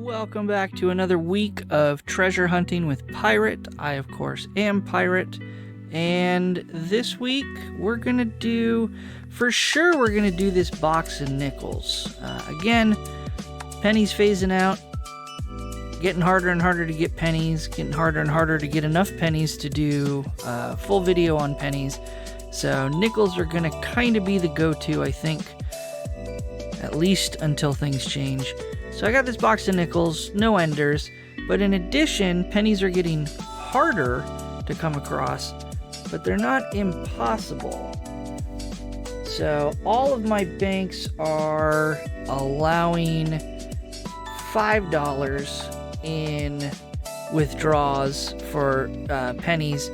Welcome back to another week of treasure hunting with Pirate. I, of course, am Pirate. And this week, we're going to do this box of nickels. Again, pennies phasing out. Getting harder and harder to get pennies. Getting harder and harder to get enough pennies to do a full video on pennies. So nickels are going to kind of be the go-to, I think. At least until things change. So I got this box of nickels, no enders, but in addition, pennies are getting harder to come across, but they're not impossible. So all of my banks are allowing $5 in withdrawals for pennies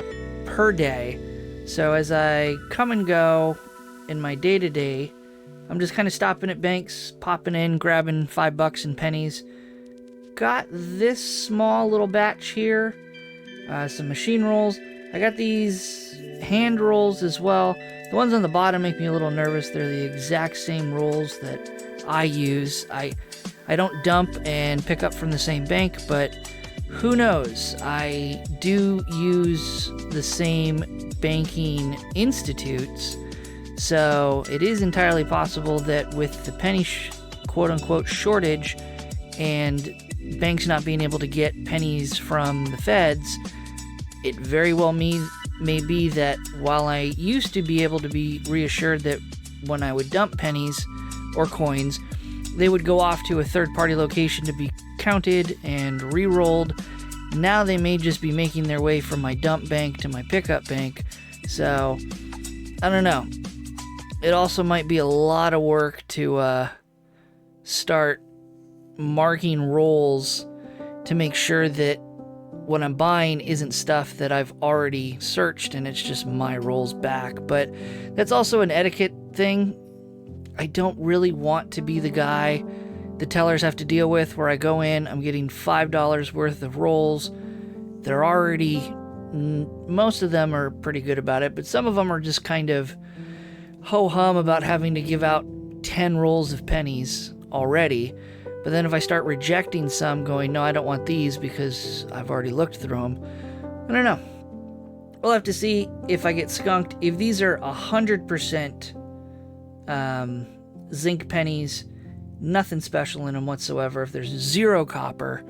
per day. So as I come and go in my day-to-day, I'm just kind of stopping at banks, popping in, grabbing $5 in pennies. Got this small little batch here, some machine rolls. I got these hand rolls as well. The ones on the bottom make me a little nervous. They're the exact same rolls that I use. I don't dump and pick up from the same bank, but who knows? I do use the same banking institutes. So it is entirely possible that with the penny quote-unquote shortage and banks not being able to get pennies from the feds, it very well may be that while I used to be able to be reassured that when I would dump pennies or coins, they would go off to a third-party location to be counted and re-rolled, now they may just be making their way from my dump bank to my pickup bank. So I don't know. It also might be a lot of work to start marking rolls to make sure that what I'm buying isn't stuff that I've already searched and it's just my rolls back. But that's also an etiquette thing. I don't really want to be the guy the tellers have to deal with where I go in, I'm getting $5 worth of rolls. They're already, most of them are pretty good about it, but some of them are just kind of ho-hum about having to give out 10 rolls of pennies already. But then if I start rejecting some, going, no, I don't want these because I've already looked through them, I don't know. We'll have to see if I get skunked. If these are 100% zinc pennies, nothing special in them whatsoever, if there's zero copper,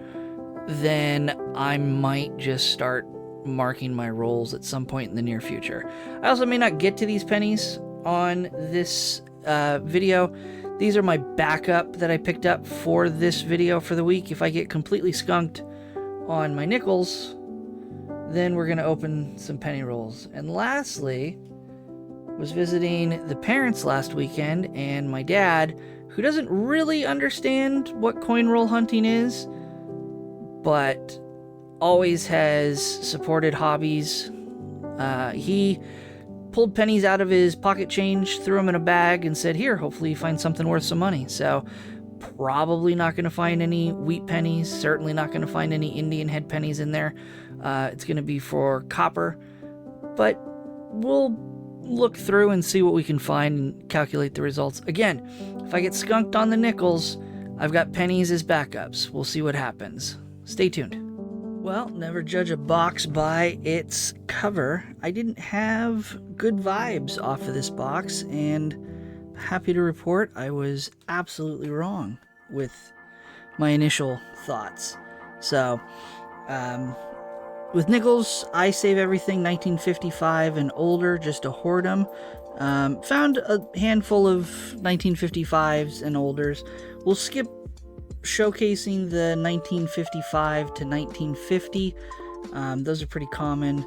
then I might just start marking my rolls at some point in the near future. I also may not get to these pennies on this video. These are my backup that I picked up for this video for the week. If I get completely skunked on my nickels, then we're going to open some penny rolls. And lastly, was visiting the parents last weekend, and my dad, who doesn't really understand what coin roll hunting is, but always has supported hobbies. He pulled pennies out of his pocket change, threw them in a bag, and said, here, hopefully you find something worth some money. So probably not going to find any wheat pennies, certainly not going to find any Indian head pennies in there. It's going to be for copper, but we'll look through and see what we can find and calculate the results. Again, if I get skunked on the nickels, I've got pennies as backups. We'll see what happens. Stay tuned. Well, never judge a box by its cover. I didn't have good vibes off of this box, and happy to report I was absolutely wrong with my initial thoughts. So, with nickels, I save everything 1955 and older just to hoard them. Found a handful of 1955s and olders. We'll skip showcasing the 1955 to 1950. Those are pretty common,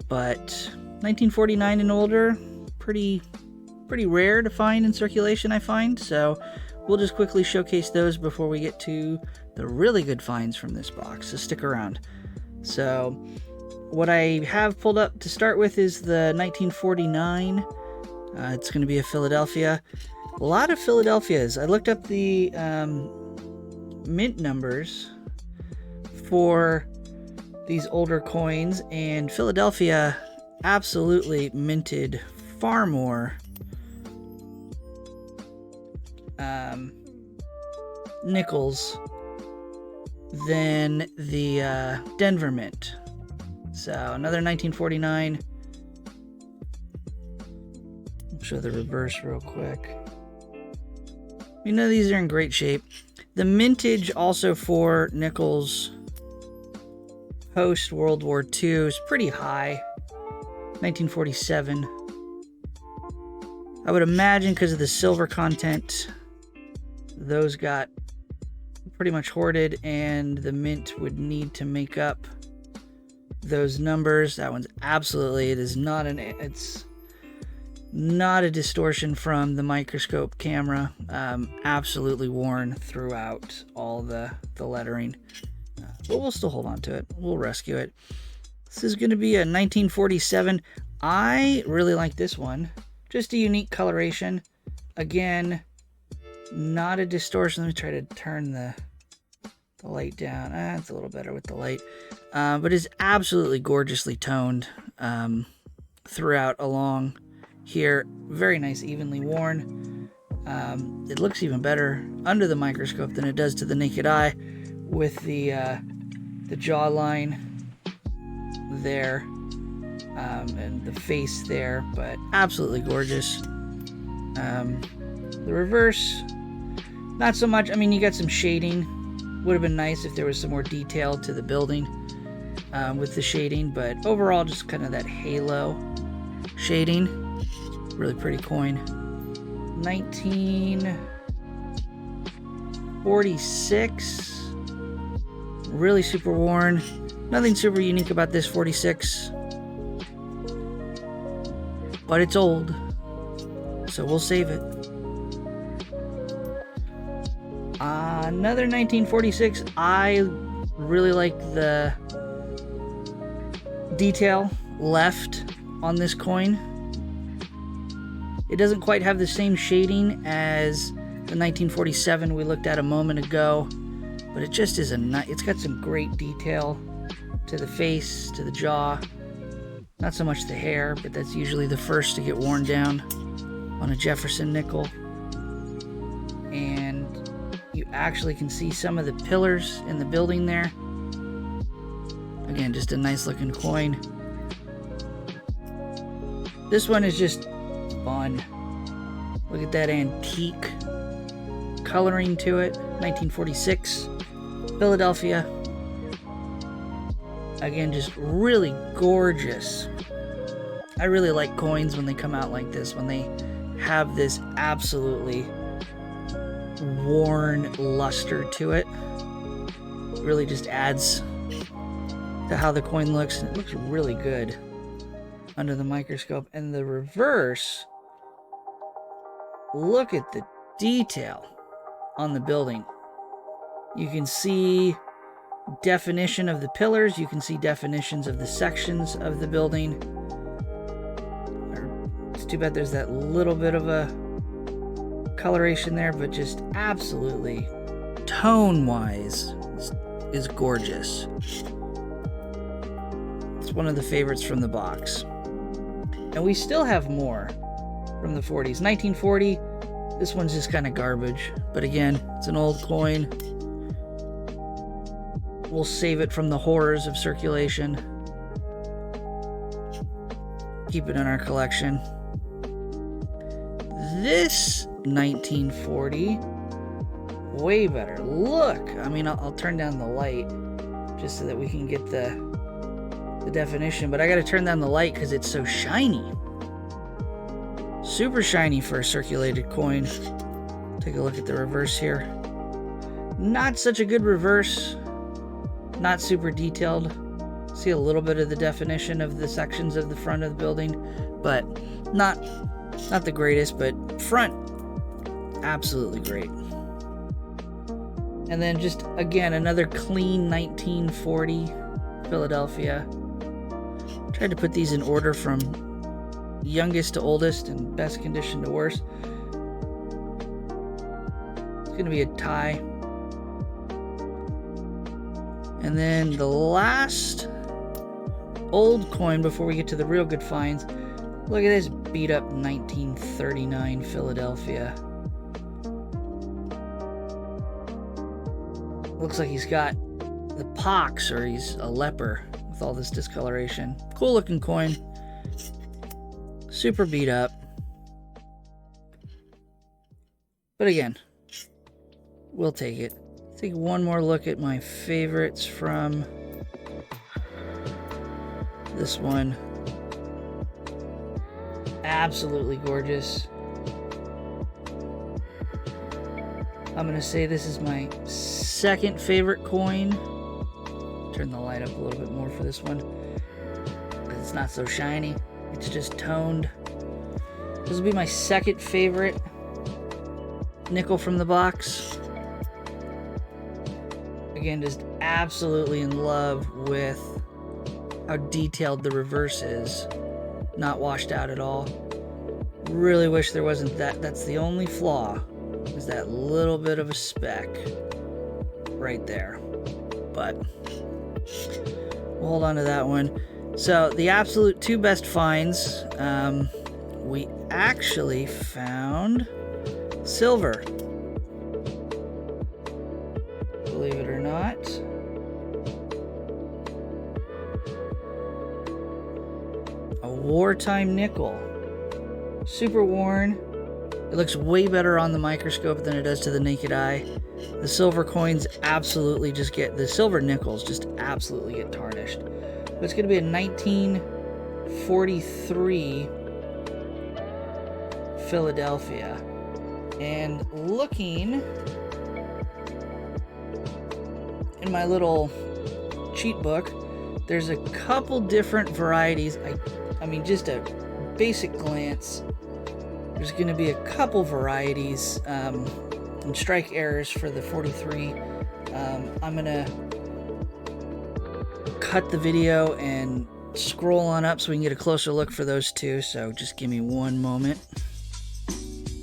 but 1949 and older, pretty rare to find in circulation, I find. So we'll just quickly showcase those before we get to the really good finds from this box, so stick around. So what I have pulled up to start with is the 1949. It's going to be a Philadelphia. A lot of Philadelphias. I looked up the mint numbers for these older coins, and Philadelphia absolutely minted far more nickels than the Denver Mint. So another 1949. I'll show the reverse real quick. You know, these are in great shape. The mintage also for nickels post World War II is pretty high. 1947. I would imagine because of the silver content, those got pretty much hoarded, and the mint would need to make up those numbers. That one's absolutely, it's not a distortion from the microscope camera. Absolutely worn throughout all the lettering. But we'll still hold on to it. We'll rescue it. This is going to be a 1947. I really like this one. Just a unique coloration. Again, not a distortion. Let me try to turn the light down. It's a little better with the light. But it's absolutely gorgeously toned throughout along here. Very nice, evenly worn. It looks even better under the microscope than it does to the naked eye, with the jawline there and the face there, but absolutely gorgeous. The reverse, not so much. I mean, you got some shading. Would have been nice if there was some more detail to the building with the shading, but overall just kind of that halo shading. Really pretty coin. 1946. Really super worn. Nothing super unique about this 46. But it's old, so we'll save it. Another 1946. I really like the detail left on this coin. It doesn't quite have the same shading as the 1947 we looked at a moment ago, but it just is it's got some great detail to the face, to the jaw. Not so much the hair, but that's usually the first to get worn down on a Jefferson nickel. And you actually can see some of the pillars in the building there. Again, just a nice looking coin. This one is just fun. Look at that antique coloring to it. 1946, Philadelphia. Again, just really gorgeous. I really like coins when they come out like this, when they have this absolutely worn luster to it. Really just adds to how the coin looks, and it looks really good under the microscope. And the reverse, look at the detail on the building. You can see definition of the pillars, you can see definitions of the sections of the building. It's too bad there's that little bit of a coloration there, but just absolutely tone-wise is gorgeous. It's one of the favorites from the box. And we still have more from the 40s. 1940, this one's just kind of garbage, but again, it's an old coin. We'll save it from the horrors of circulation. Keep it in our collection. This 1940, way better. Look, I mean, I'll turn down the light just so that we can get the definition, but I gotta turn down the light because it's so shiny. Super shiny for a circulated coin. Take a look at the reverse here. Not such a good reverse. Not super detailed. See a little bit of the definition of the sections of the front of the building, but not the greatest, but front, absolutely great. And then just, again, another clean 1940 Philadelphia. Tried to put these in order from youngest to oldest and best condition to worst. It's going to be a tie. And then the last old coin before we get to the real good finds. Look at this beat up 1939 Philadelphia. Looks like he's got the pox, or he's a leper with all this discoloration. Cool looking coin. Super beat up. But again, we'll take it. Take one more look at my favorites from this one. Absolutely gorgeous. I'm gonna say this is my second favorite coin. Turn the light up a little bit more for this one. It's not so shiny. It's just toned. This will be my second favorite nickel from the box. Again, just absolutely in love with how detailed the reverse is. Not washed out at all. Really wish there wasn't that. That's the only flaw, is that little bit of a speck right there. But we'll hold on to that one. So the absolute two best finds, we actually found silver. Believe it or not. A wartime nickel. Super worn. It looks way better on the microscope than it does to the naked eye. The silver coins absolutely just get, the silver nickels just absolutely get tarnished. But it's going to be a 1943 Philadelphia. And looking in my little cheat book, there's a couple different varieties. I mean, just a basic glance, there's going to be a couple varieties and strike errors for the 43. I'm going to cut the video and scroll on up so we can get a closer look for those two, so just give me one moment.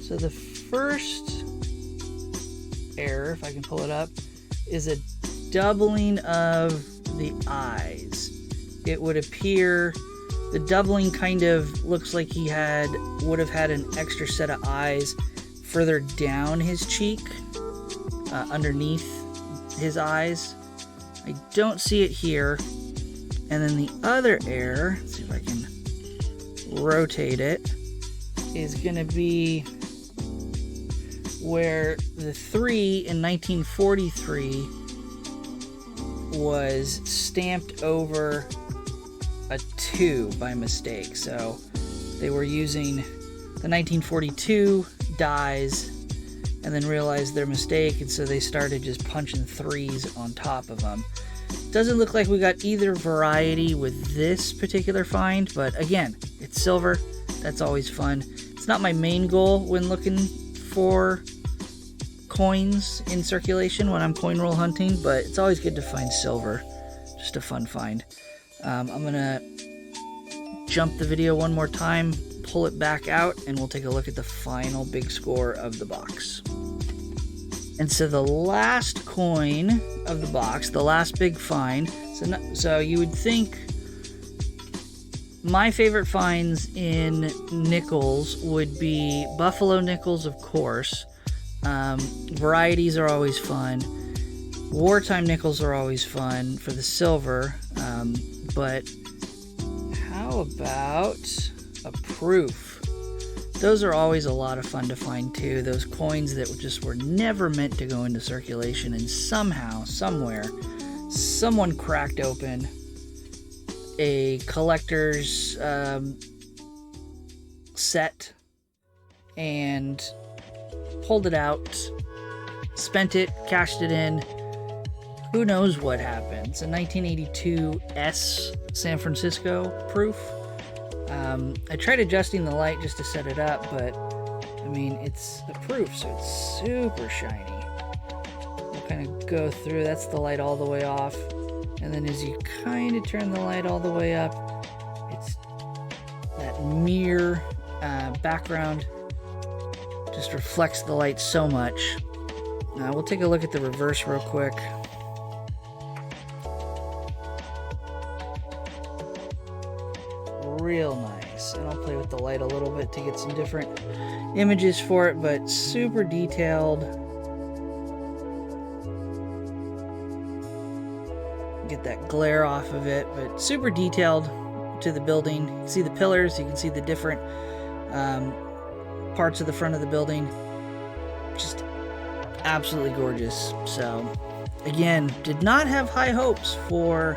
So the first error, if I can pull it up, is a doubling of the eyes. It would appear the doubling kind of looks like he would have had an extra set of eyes further down his cheek, underneath his eyes. I don't see it here. And then the other error, let's see if I can rotate it, is going to be where the 3 in 1943 was stamped over a 2 by mistake. So they were using the 1942 dies and then realized their mistake, and so they started just punching 3s on top of them. Doesn't look like we got either variety with this particular find, but again, it's silver. That's always fun. It's not my main goal when looking for coins in circulation when I'm coin roll hunting, but it's always good to find silver. Just a fun find. I'm gonna jump the video one more time, pull it back out, and we'll take a look at the final big score of the box. And so the last coin of the box, the last big find, so you would think my favorite finds in nickels would be buffalo nickels, of course. Varieties are always fun. Wartime nickels are always fun for the silver. But how about a proof? Those are always a lot of fun to find too. Those coins that just were never meant to go into circulation, and somehow, somewhere, someone cracked open a collector's set and pulled it out, spent it, cashed it in. Who knows what happened? It's a 1982 S San Francisco proof. I tried adjusting the light just to set it up, but I mean, it's a proof, so it's super shiny. We'll kind of go through, that's the light all the way off, and then as you kind of turn the light all the way up, it's that mirror background just reflects the light so much. We'll take a look at the reverse real quick. Real nice, and I'll play with the light a little bit to get some different images for it, but super detailed. glare off of it, but super detailed to the building. You can see the pillars, you can see the different parts of the front of the building. Just absolutely gorgeous. So again, did not have high hopes for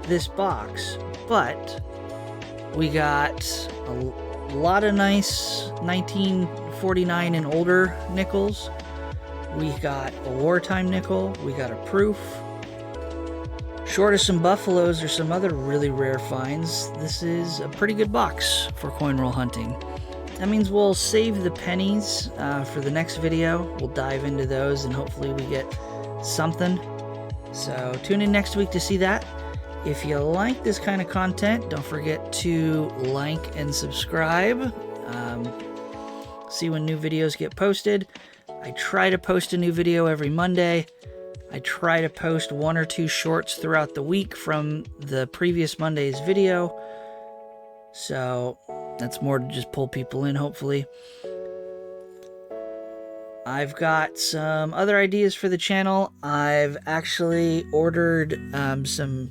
this box, but we got a lot of nice 1949 and older nickels. We got a wartime nickel. We got a proof. Short of some buffaloes or some other really rare finds, this is a pretty good box for coin roll hunting. That means we'll save the pennies for the next video. We'll dive into those and hopefully we get something. So tune in next week to see that. If you like this kind of content, don't forget to like and subscribe. See when new videos get posted. I try to post a new video every Monday. I try to post 1 or 2 shorts throughout the week from the previous Monday's video. So that's more to just pull people in, hopefully. I've got some other ideas for the channel. I've actually ordered some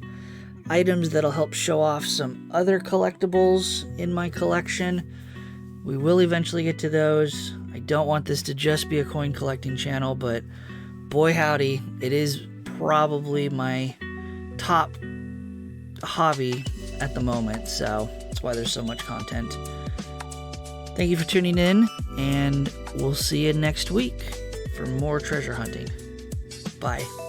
items that'll help show off some other collectibles in my collection. We will eventually get to those. I don't want this to just be a coin collecting channel, but boy howdy, it is probably my top hobby at the moment, so that's why there's so much content. Thank you for tuning in, and we'll see you next week for more treasure hunting. Bye.